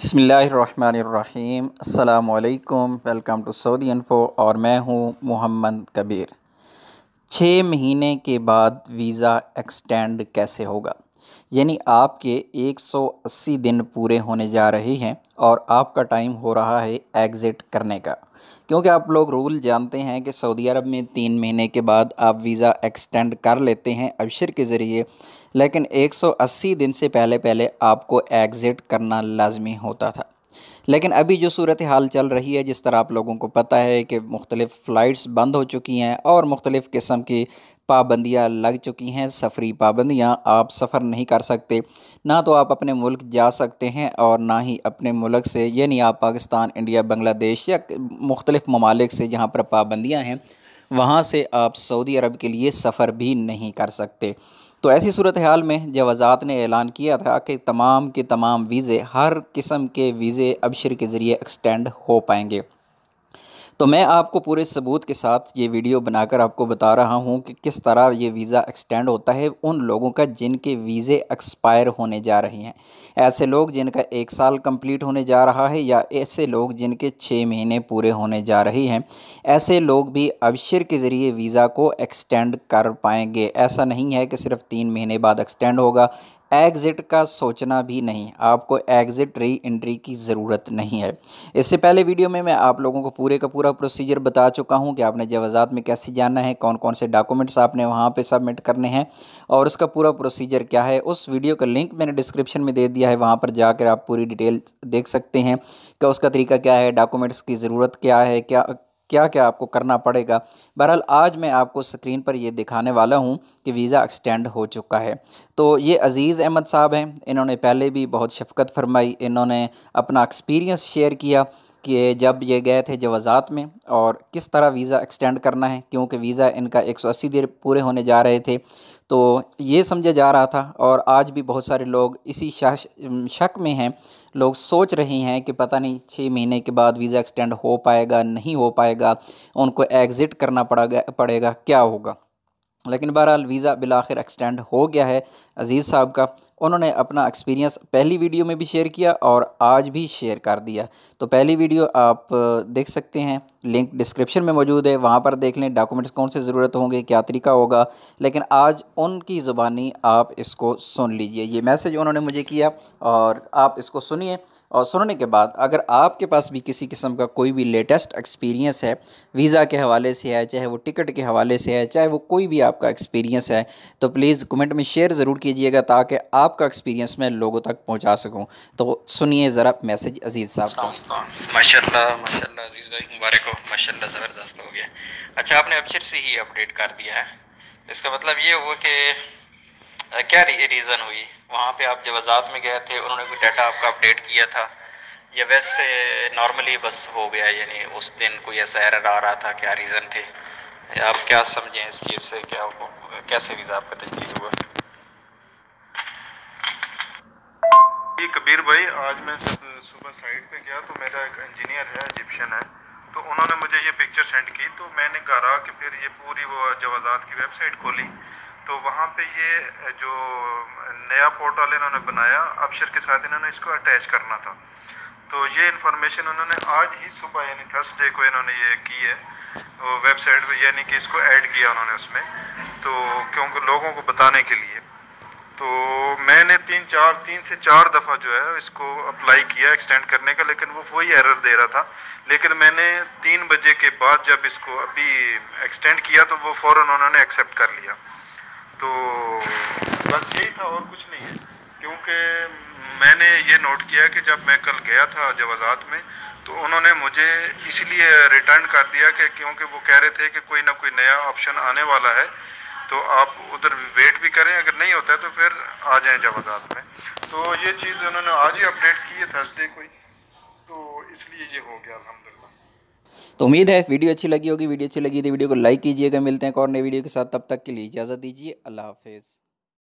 बिस्मिल्लाहिर्रहमानिर्रहीम अस्सलामुअलैकुम। Welcome to Saudi info और मैं हूँ मोहम्मद कबीर। 6 महीने के बाद वीज़ा एक्सटेंड कैसे होगा? यानी आपके 180 दिन पूरे होने जा रहे हैं और आपका टाइम हो रहा है एग्ज़िट करने का। क्योंकि आप लोग रूल जानते हैं कि सऊदी अरब में 3 महीने के बाद आप वीज़ा एक्सटेंड कर लेते हैं अबशर के ज़रिए, लेकिन 180 दिन से पहले पहले आपको एग्ज़िट करना लाजमी होता था। लेकिन अभी जो सूरत हाल चल रही है, जिस तरह आप लोगों को पता है कि मुख्तलिफ़ फ़्लाइट्स बंद हो चुकी हैं और मुख्तलिफ़ किस्म की पाबंदियाँ लग चुकी हैं, सफ़री पाबंदियाँ, आप सफ़र नहीं कर सकते, ना तो आप अपने मुल्क जा सकते हैं और ना ही अपने मुल्क से, यानी आप पाकिस्तान, इंडिया, बांग्लादेश या मुख्तलिफ़ ममालिक से जहाँ पर पाबंदियाँ हैं वहाँ से आप सऊदी अरब के लिए सफ़र भी नहीं कर सकते। तो ऐसी सूरत हाल में जब वज़ारत ने ऐलान किया था कि तमाम के तमाम वीज़े, हर किस्म के वीज़े अबशर के ज़रिए एक्सटेंड हो पाएंगे, तो मैं आपको पूरे सबूत के साथ ये वीडियो बनाकर आपको बता रहा हूँ कि किस तरह ये वीज़ा एक्सटेंड होता है उन लोगों का जिनके वीज़े एक्सपायर होने जा रहे हैं। ऐसे लोग जिनका 1 साल कंप्लीट होने जा रहा है या ऐसे लोग जिनके 6 महीने पूरे होने जा रहे हैं, ऐसे लोग भी अबशर के ज़रिए वीज़ा को एक्सटेंड कर पाएंगे। ऐसा नहीं है कि सिर्फ 3 महीने बाद एक्सटेंड होगा। एग्ज़िट का सोचना भी नहीं, आपको एग्ज़िट री एंट्री की ज़रूरत नहीं है। इससे पहले वीडियो में मैं आप लोगों को पूरे का पूरा प्रोसीजर बता चुका हूं कि आपने जवाज़ात में कैसे जाना है, कौन कौन से डॉक्यूमेंट्स आपने वहां पे सबमिट करने हैं और उसका पूरा प्रोसीजर क्या है। उस वीडियो का लिंक मैंने डिस्क्रिप्शन में दे दिया है, वहां पर जाकर आप पूरी डिटेल देख सकते हैं कि उसका तरीका क्या है, डॉक्यूमेंट्स की ज़रूरत क्या है, क्या क्या क्या आपको करना पड़ेगा। बहरहाल आज मैं आपको स्क्रीन पर ये दिखाने वाला हूँ कि वीज़ा एक्सटेंड हो चुका है। तो ये अज़ीज़ अहमद साहब हैं, इन्होंने पहले भी बहुत शफ़क़त फरमाई, इन्होंने अपना एक्सपीरियंस शेयर किया कि जब ये गए थे जवाज़ात में और किस तरह वीज़ा एक्सटेंड करना है, क्योंकि वीज़ा इनका 180 दिन पूरे होने जा रहे थे। तो ये समझा जा रहा था और आज भी बहुत सारे लोग इसी शक में हैं, लोग सोच रहे हैं कि पता नहीं 6 महीने के बाद वीज़ा एक्सटेंड हो पाएगा, नहीं हो पाएगा, उनको एग्ज़िट करना पड़ेगा, क्या होगा। लेकिन बहरहाल वीज़ा बिलाखिर एक्सटेंड हो गया है अज़ीज़ साहब का। उन्होंने अपना एक्सपीरियंस पहली वीडियो में भी शेयर किया और आज भी शेयर कर दिया। तो पहली वीडियो आप देख सकते हैं, लिंक डिस्क्रिप्शन में मौजूद है, वहाँ पर देख लें डॉक्यूमेंट्स कौन से ज़रूरत होंगे, क्या तरीका होगा। लेकिन आज उनकी ज़ुबानी आप इसको सुन लीजिए, ये मैसेज उन्होंने मुझे किया और आप इसको सुनिए। और सुनने के बाद अगर आपके पास भी किसी किस्म का कोई भी लेटेस्ट एक्सपीरियंस है, वीज़ा के हवाले से है, चाहे वो टिकट के हवाले से है, चाहे वो कोई भी आपका एक्सपीरियंस है, तो प्लीज़ कमेंट में शेयर ज़रूर कीजिएगा ताकि आपका एक्सपीरियंस मैं लोगों तक पहुंचा सकूं। तो सुनिए ज़रा मैसेज अज़ीज़ साहब का। माशाल्लाह माशाल्लाह अजीज़ भाई, मुबारक हो, माशाल्लाह ज़बरदस्त हो गया। अच्छा, आपने अबशर से ही अपडेट कर दिया है, इसका मतलब ये हुआ कि क्या रीज़न हुई वहाँ पे आप जवाज़ात में गए थे, उन्होंने कोई डाटा आपका अपडेट किया था या वैसे नॉर्मली बस हो गया, यानी उस दिन कोई ऐसा एरर आ रहा था, क्या रीज़न थे, आप क्या समझें इस चीज़ से, क्या कैसे वीज़ा आपका तजदीद हुआ? जी कबीर भाई, आज मैं जब सुबह साइट पे गया तो मेरा एक इंजीनियर है, इजिप्शियन है, तो उन्होंने मुझे ये पिक्चर सेंड की, तो मैंने कहा कि फिर ये पूरी वो जवाज़ात की वेबसाइट खोली, तो वहाँ पे ये जो नया पोर्टल इन्होंने बनाया अबशर के साथ, इन्होंने इसको अटैच करना था। तो ये इन्फॉर्मेशन उन्होंने आज ही सुबह यानी थर्सडे को इन्होंने ये की है वेबसाइट पे, यानी कि इसको ऐड किया उन्होंने उसमें, तो क्योंकि लोगों को बताने के लिए। तो मैंने 3 से 4 दफ़ा जो है इसको अप्लाई किया एक्सटेंड करने का, लेकिन वो वही एरर दे रहा था। लेकिन मैंने 3 बजे के बाद जब इसको अभी एक्सटेंड किया तो वो फ़ौरन उन्होंने एक्सेप्ट कर लिया। तो बस यही था और कुछ नहीं है, क्योंकि मैंने ये नोट किया कि जब मैं कल गया था जवाज़ात में तो उन्होंने मुझे इसलिए रिटर्न कर दिया कि क्योंकि वो कह रहे थे कि कोई ना कोई नया ऑप्शन आने वाला है, तो आप उधर वेट भी करें, अगर नहीं होता है तो फिर आ जाएं जवाज़ात में। तो ये चीज़ उन्होंने आज ही अपडेट की है थर्सडे को ही, तो इसलिए ये हो गया अल्हम्दुलिल्लाह। तो उम्मीद है वीडियो अच्छी लगी होगी। वीडियो अच्छी लगी तो वीडियो को लाइक कीजिएगा। मिलते हैं एक और नई वीडियो के साथ, तब तक के लिए इजाज़त दीजिए। अल्लाह हाफिज़।